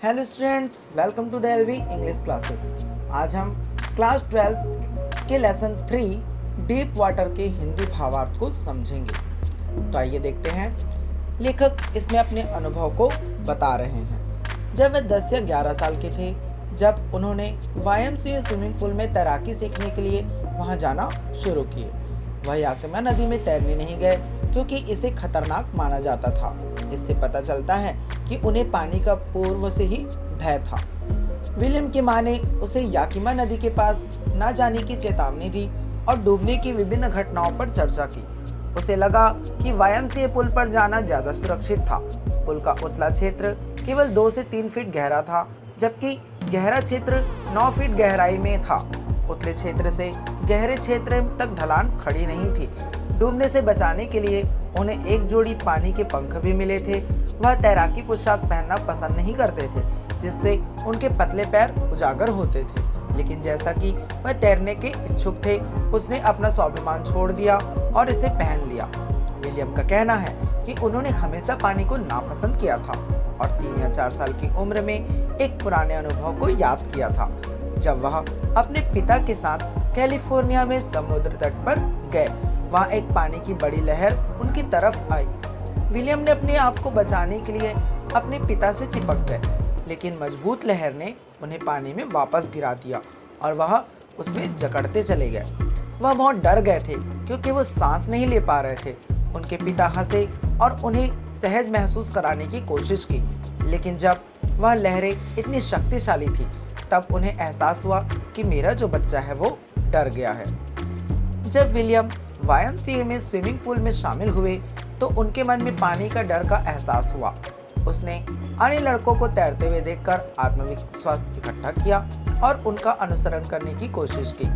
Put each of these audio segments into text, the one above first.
Hello students, welcome to the LV English classes. आज हम class 12 के लेसन 3 डीप वाटर के हिंदी भावार्थ को समझेंगे। तो आइए देखते हैं। लेखक इसमें अपने अनुभव को बता रहे हैं। जब वे 10 या 11 साल के थे, जब उन्होंने YMCA स्विमिंग पूल में तैराकी सीखने के लिए वहां जाना शुरू किए। वह याकिमा नदी में तैरने नहीं गए क्योंकि इसे खतरनाक माना जाता था। इससे पता चलता है कि उन्हें पानी का पूर्व से ही भय था। विलियम की मां ने उसे याकिमा नदी के पास न जाने की चेतावनी दी और डूबने की विभिन्न घटनाओं पर चर्चा की। उसे लगा कि YMCA पुल पर जाना ज्यादा सुरक्षित था। पुल का उतला क्षेत्र केवल 2 से 3 फीट गहरा था, जबकि गहरा क्षेत्र 9 फीट गहराई में था। उतले क्षेत्र से गहरे क्षेत्र तक ढलान खड़ी नहीं थी। डूबने से बचाने के लिए उन्हें एक जोड़ी पानी के पंख भी मिले थे। वह तैराकी पोशाक पहनना पसंद नहीं करते थे, जिससे उनके पतले पैर उजागर होते थे। लेकिन जैसा कि वह तैरने के इच्छुक थे, उसने अपना स्वाभिमान छोड़ दिया और इसे पहन लिया। विलियम का कहना है कि उन्होंने हमेशा पानी को नापसंद किया था और 3 या 4 साल की उम्र में एक पुराने अनुभव को याद किया था, जब वह अपने पिता के साथ कैलिफोर्निया में समुद्र तट पर गए। वहाँ एक पानी की बड़ी लहर उनकी तरफ आई। विलियम ने अपने आप को बचाने के लिए अपने पिता से चिपक गए, लेकिन मजबूत लहर ने उन्हें पानी में वापस गिरा दिया और वह उसमें जकड़ते चले गए। वह बहुत डर गए थे क्योंकि वो सांस नहीं ले पा रहे थे। उनके पिता हंसे और उन्हें सहज महसूस कराने की कोशिश की, लेकिन जब वह लहरें इतनी शक्तिशाली थी, तब उन्हें एहसास हुआ कि मेरा जो बच्चा है वो डर गया है। जब विलियम YMCA में स्विमिंग पूल में शामिल हुए तो उनके मन में पानी का डर का एहसास हुआ। उसने अन्य लड़कों को तैरते हुए देखकर आत्मविश्वास इकट्ठा किया और उनका अनुसरण करने की कोशिश की।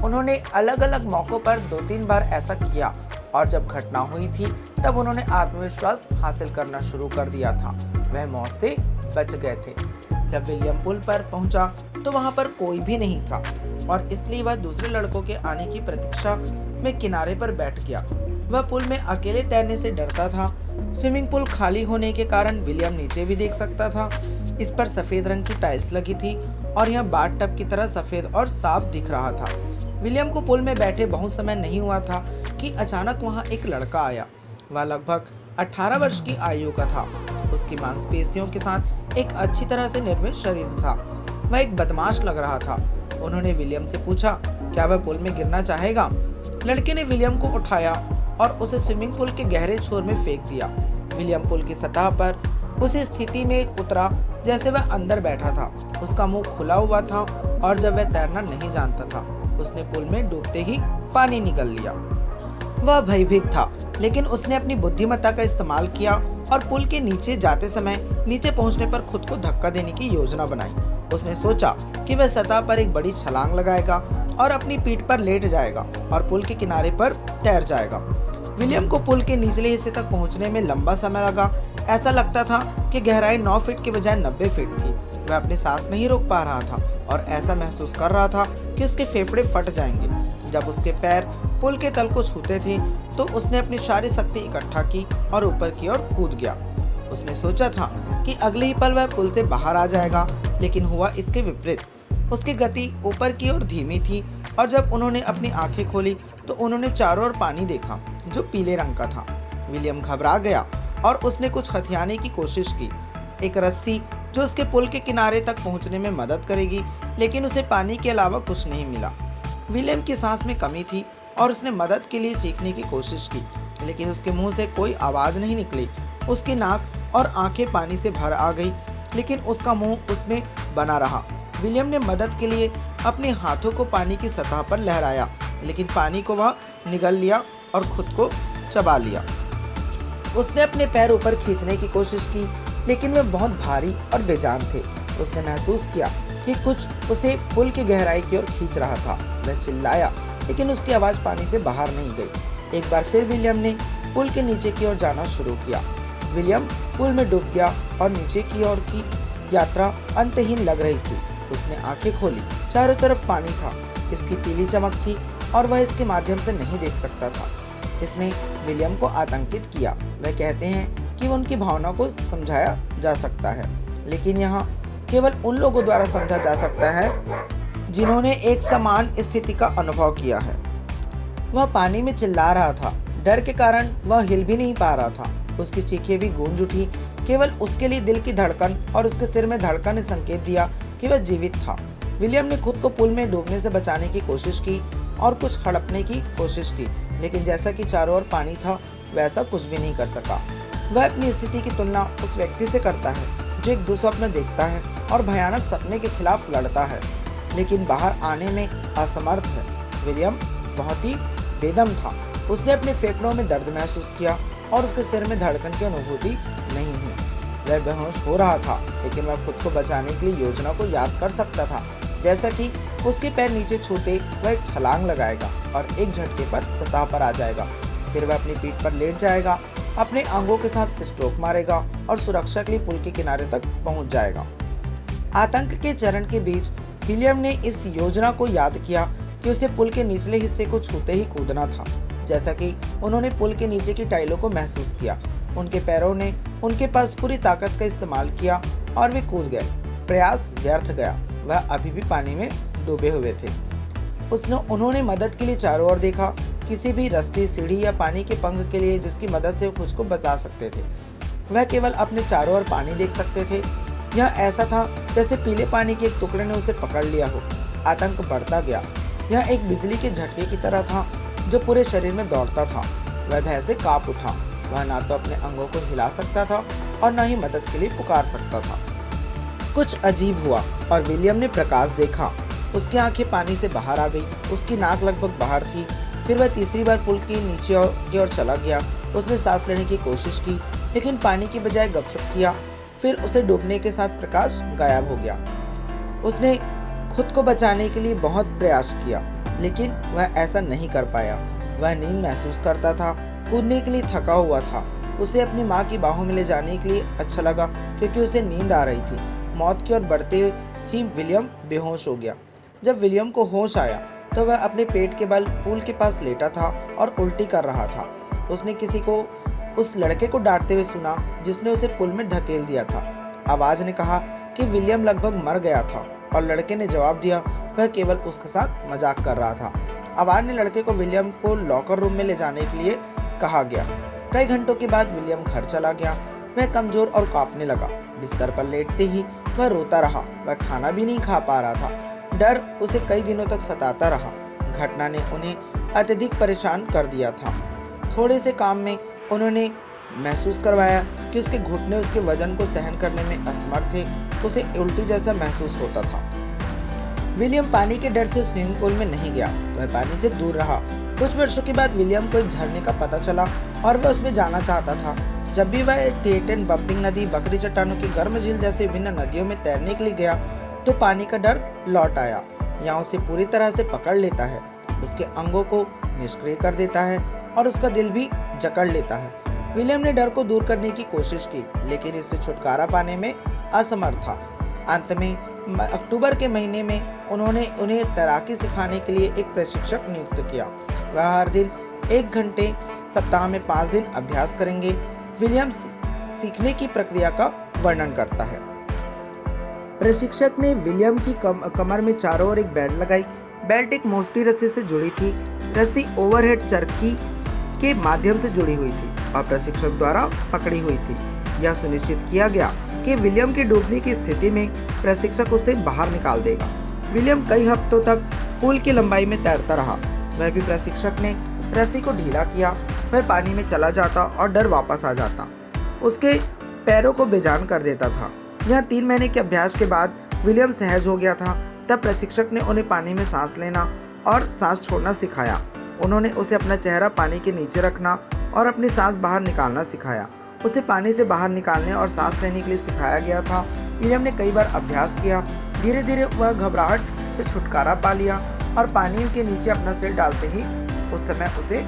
उन्होंने अलग अलग मौकों पर 2-3 बार ऐसा किया और जब घटना हुई थी तब उन्होंने आत्मविश्वास हासिल करना शुरू कर दिया था। वह मौत से बच गए थे। जब विलियम पुल पर पहुंचा तो वहां पर कोई भी नहीं था और इसलिए वह दूसरे लड़कों के आने की प्रतीक्षा में किनारे पर बैठ गया। वह पुल में अकेले तैरने से डरता था। स्विमिंग पूल खाली होने के कारण विलियम नीचे भी देख सकता था। इस पर सफेद रंग की टाइल्स लगी थी और यह बाथ टब की तरह सफेद और साफ दिख रहा था। विलियम को पुल में बैठे बहुत समय नहीं हुआ था कि अचानक वहाँ एक लड़का आया। वह लगभग 18 वर्ष की आयु का था। उसकी मांसपेशियों के साथ एक अच्छी तरह से निर्मित शरीर था। वह एक बदमाश लग रहा था। उन्होंने विलियम से पूछा, क्या वह पुल में गिरना चाहेगा? लड़के ने विलियम को उठाया और उसे स्विमिंग पूल के गहरे छोर में फेंक दिया। विलियम पुल की सतह पर उसी स्थिति में उतरा जैसे वह अंदर बैठा था। उसका मुंह खुला हुआ था और जब वह तैरना नहीं जानता था, उसने पुल में डूबते ही पानी निगल लिया। वह भयभीत था, लेकिन उसने अपनी बुद्धिमत्ता का इस्तेमाल किया और पुल के नीचे जाते समय नीचे पहुंचने पर खुद को धक्का देने की योजना बनाई। उसने सोचा कि वह सतह पर एक बड़ी छलांग लगाएगा और अपनी पीठ पर लेट जाएगा और पुल के किनारे पर तैर जाएगा। विलियम को पुल के निचले हिस्से तक पहुंचने में लंबा समय लगा। ऐसा लगता था कि गहराई 9 फीट के बजाय 90 फीट थी। वह अपनी सांस नहीं रोक पा रहा था और ऐसा महसूस कर रहा था कि उसके फेफड़े फट जाएंगे। जब उसके पैर पुल के तल को छूते थे तो उसने अपनी सारी शक्ति इकट्ठा की और ऊपर की ओर कूद गया। उसने सोचा था कि अगले ही पल वह पुल से बाहर आ जाएगा, लेकिन हुआ इसके विपरीत। उसकी गति ऊपर की ओर धीमी थी और जब उन्होंने अपनी आंखें खोली तो उन्होंने चारों ओर पानी देखा जो पीले रंग का था। विलियम घबरा गया और उसने कुछ हथियाने की कोशिश की, एक रस्सी जो उसके पुल के किनारे तक पहुंचने में मदद करेगी, लेकिन उसे पानी के अलावा कुछ नहीं मिला। विलियम की सांस में कमी थी और उसने मदद के लिए चीखने की कोशिश की, लेकिन उसके मुंह से कोई आवाज नहीं निकली। उसकी नाक और आंखें पानी से भर आ गई, लेकिन उसका मुंह उसमें बना रहा। विलियम ने मदद के लिए अपने हाथों को पानी की सतह पर लहराया, लेकिन पानी को वह निगल लिया और खुद को चबा लिया। उसने अपने पैर ऊपर खींचने की कोशिश की, लेकिन वे बहुत भारी और बेजान थे। उसने महसूस किया कि कुछ उसे पुल की गहराई की ओर खींच रहा था। वह चिल्लाया, लेकिन उसकी आवाज़ पानी से बाहर नहीं गई। एक बार फिर विलियम ने पुल के नीचे की ओर जाना शुरू किया। विलियम पुल में डूब गया और नीचे की ओर की यात्रा अंतहीन लग रही थी। उसने आंखें खोली, चारों तरफ पानी था। इसकी पीली चमक थी और वह इसके माध्यम से नहीं देख सकता था। इसने विलियम को आतंकित किया। वह कहते हैं कि उनकी भावना को समझाया जा सकता है, लेकिन यहाँ केवल उन लोगों द्वारा समझा जा सकता है जिन्होंने एक समान स्थिति का अनुभव किया है। वह पानी में चिल्ला रहा था, डर के कारण वह हिल भी नहीं पा रहा था। उसकी चीखें भी गूंज उठी। केवल उसके लिए दिल की धड़कन और उसके सिर में धड़कन ने संकेत दिया कि वह जीवित था। विलियम ने खुद को पुल में डूबने से बचाने की कोशिश की और कुछ हड़पने की कोशिश की, लेकिन जैसा कि चारों ओर पानी था वैसा कुछ भी नहीं कर सका। वह अपनी स्थिति की तुलना उस व्यक्ति से करता है जो एक दुस्वप्न देखता है और भयानक सपने के खिलाफ लड़ता है, लेकिन बाहर आने में असमर्थ है। विलियम बहुत ही बेदम था। उसने अपने फेफड़ों में दर्द महसूस किया और उसके सिर में धड़कन की अनुभूति नहीं हुई। वह बेहोश हो रहा था, लेकिन वह खुद को बचाने के लिए योजना को याद कर सकता था। जैसा कि उसके पैर नीचे छूते वह एक छलांग लगाएगा और एक झटके पर सतह पर आ जाएगा। फिर वह अपनी पीठ पर लेट जाएगा, अपने अंगों के साथ स्ट्रोक मारेगा और सुरक्षा के लिए पुल के किनारे तक पहुंच जाएगा। आतंक के चरण के बीच विलियम ने इस योजना को याद किया कि उसे पुल के निचले हिस्से को छूते ही कूदना था। जैसा कि उन्होंने पुल के नीचे की टाइलों को महसूस किया, उनके पैरों ने उनके पास पूरी ताकत का इस्तेमाल किया और वे कूद गए। प्रयास व्यर्थ गया। वह अभी भी पानी में डूबे हुए थे। उन्होंने मदद के लिए चारों ओर देखा, किसी भी रस्सी, सीढ़ी या पानी के पंख के लिए जिसकी मदद से वो खुद को बचा सकते थे। वह केवल अपने चारों ओर पानी देख सकते थे। यह ऐसा था जैसे पीले पानी के एक टुकड़े ने उसे पकड़ लिया हो। आतंक बढ़ता गया। यह एक बिजली के झटके की तरह था जो पूरे शरीर में दौड़ता था। वह भय से कांप उठा। वह ना तो अपने अंगों को हिला सकता था और न ही मदद के लिए पुकार सकता था। कुछ अजीब हुआ और विलियम ने प्रकाश देखा। उसकी आंखें पानी से बाहर आ गई। उसकी नाक लगभग बाहर थी। फिर वह तीसरी बार पुल के नीचे की ओर चला गया। उसने सांस लेने की कोशिश की, लेकिन पानी की बजाय गपशप किया। फिर उसे डूबने के साथ प्रकाश गायब हो गया। उसने खुद को बचाने के लिए बहुत प्रयास किया, लेकिन वह ऐसा नहीं कर पाया। वह नींद महसूस करता था, कूदने के लिए थका हुआ था। उसे अपनी माँ की बाहों में ले जाने के लिए अच्छा लगा क्योंकि उसे नींद आ रही थी। मौत की ओर बढ़ते ही विलियम बेहोश हो गया। जब विलियम को होश आया तो वह अपने पेट के बल पुल के पास लेटा था और उल्टी कर रहा था। उसने किसी को उस लड़के को डांटते हुए सुना जिसने उसे पुल में धकेल दिया था। आवाज ने कहा कि विलियम लगभग मर गया था और लड़के ने जवाब दिया वह केवल उसके साथ मजाक कर रहा था। आवाज ने लड़के को विलियम को लॉकर रूम में ले जाने के लिए कहा गया। कई घंटों के बाद विलियम घर चला गया। वह कमजोर और कांपने लगा। बिस्तर पर लेटते ही वह रोता रहा। वह खाना भी नहीं खा पा रहा था। डर उसे कई दिनों तक सताता रहा। घटना ने उन्हें अत्यधिक परेशान कर दिया था। थोड़े से काम में उन्होंने महसूस करवाया कि उसके घुटने उसके वजन को सहन करने में असमर्थ थे। उसे उल्टी जैसा महसूस होता था। विलियम पानी के डर से स्विमिंग पूल में नहीं गया। वह पानी से दूर रहा। कुछ वर्षों के बाद विलियम को एक झरने का पता चला और वह उसमें जाना चाहता था। जब भी वह टेटन, बम्पिंग नदी, बकरी चट्टानों की गर्म झील जैसे विभिन्न नदियों में तैरने के लिए गया तो पानी का डर लौट आया। यहाँ उसे पूरी तरह से पकड़ लेता है, उसके अंगों को निष्क्रिय कर देता है और उसका दिल भी जकड़ लेता है। विलियम ने डर को दूर करने की कोशिश की, लेकिन इससे छुटकारा पाने में असमर्थ था। अंत में अक्टूबर के महीने में उन्होंने उन्हें तैराकी सिखाने के लिए एक प्रशिक्षक नियुक्त किया। वह हर दिन 1 घंटे, सप्ताह में 5 दिन अभ्यास करेंगे। विलियम सीखने की प्रक्रिया का वर्णन करता है। प्रशिक्षक ने विलियम की कमर में चारों ओर एक बेल्ट लगाई। बेल्ट एक मोटी रस्सी से जुड़ी थी। रस्सी ओवरहेड चरखी के माध्यम से जुड़ी हुई थी और प्रशिक्षक द्वारा पकड़ी हुई थी। यह सुनिश्चित किया गया कि विलियम की डूबने की स्थिति में प्रशिक्षक उसे बाहर निकाल देगा। विलियम कई हफ्तों तक पुल की लंबाई में तैरता रहा। वह भी प्रशिक्षक ने रस्सी को ढीला किया। वह पानी में चला जाता और डर वापस आ जाता। उसके पैरों को बेजान कर देता था। यह 3 महीने के अभ्यास के बाद विलियम सहज हो गया था। तब प्रशिक्षक ने उन्हें पानी में सांस लेना और सांस छोड़ना सिखाया। उन्होंने उसे अपना चेहरा पानी के नीचे रखना और अपनी सांस बाहर निकालना सिखाया। उसे पानी से बाहर निकालने और सांस लेने के लिए सिखाया गया था। विलियम ने कई बार अभ्यास किया। धीरे धीरे वह घबराहट से छुटकारा पा लिया और पानी के नीचे अपना सिर डालते ही उस समय उसे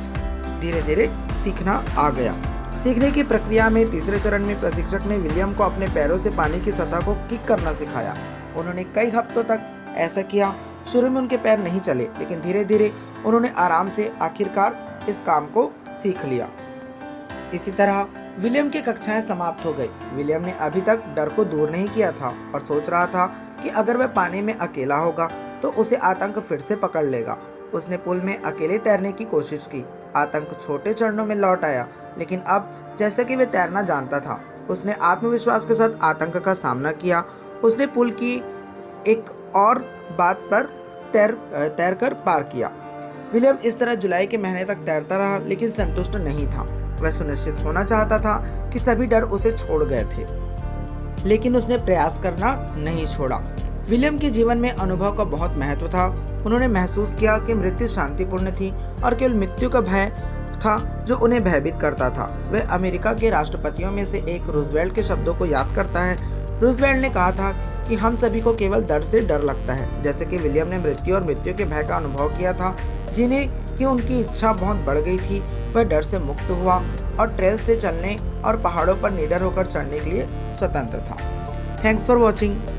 धीरे धीरे सीखना आ गया। सीखने की प्रक्रिया में तीसरे चरण में प्रशिक्षक ने विलियम को अपने पैरों से पानी की सतह को किक करना सिखाया। उन्होंने कई हफ्तों तक ऐसा किया। शुरू में उनके पैर नहीं चले, लेकिन धीरे धीरे उन्होंने आराम से आखिरकार इस काम को सीख लिया। इसी तरह विलियम की कक्षाएं समाप्त हो गई। विलियम ने अभी तक डर को दूर नहीं किया था और सोच रहा था कि अगर वह पानी में अकेला होगा तो उसे आतंक फिर से पकड़ लेगा। उसने पुल में अकेले तैरने की कोशिश की। आतंक छोटे चरणों में लौट आया, लेकिन अब जैसे कि वह तैरना जानता था, उसने आत्मविश्वास के साथ आतंक का सामना किया। उसने पुल की एक और बात पर तैरकर पार किया। विलियम इस तरह जुलाई के महीने तक तैरता रहा, लेकिन संतुष्ट नहीं था। वह सुनिश्चित होना चाहता था कि सभी डर उसे छोड़ गए थे, लेकिन उसने प्रयास करना नहीं छोड़ा। विलियम के जीवन में अनुभव का बहुत महत्व था। उन्होंने महसूस किया कि मृत्यु शांतिपूर्ण थी और केवल मृत्यु का भय था जो उन्हें भयभीत करता था। वह अमेरिका के राष्ट्रपतियों में से एक रूजवेल्ट के शब्दों को याद करता है। रूजवेल्ट ने कहा था कि हम सभी को केवल डर से डर लगता है। जैसे कि विलियम ने मृत्यु और मृत्यु के भय का अनुभव किया था, जिन्हें कि उनकी इच्छा बहुत बढ़ गई थी, वह डर से मुक्त हुआ और ट्रेल से चलने और पहाड़ों पर निडर होकर चढ़ने के लिए स्वतंत्र था। Thanks for watching.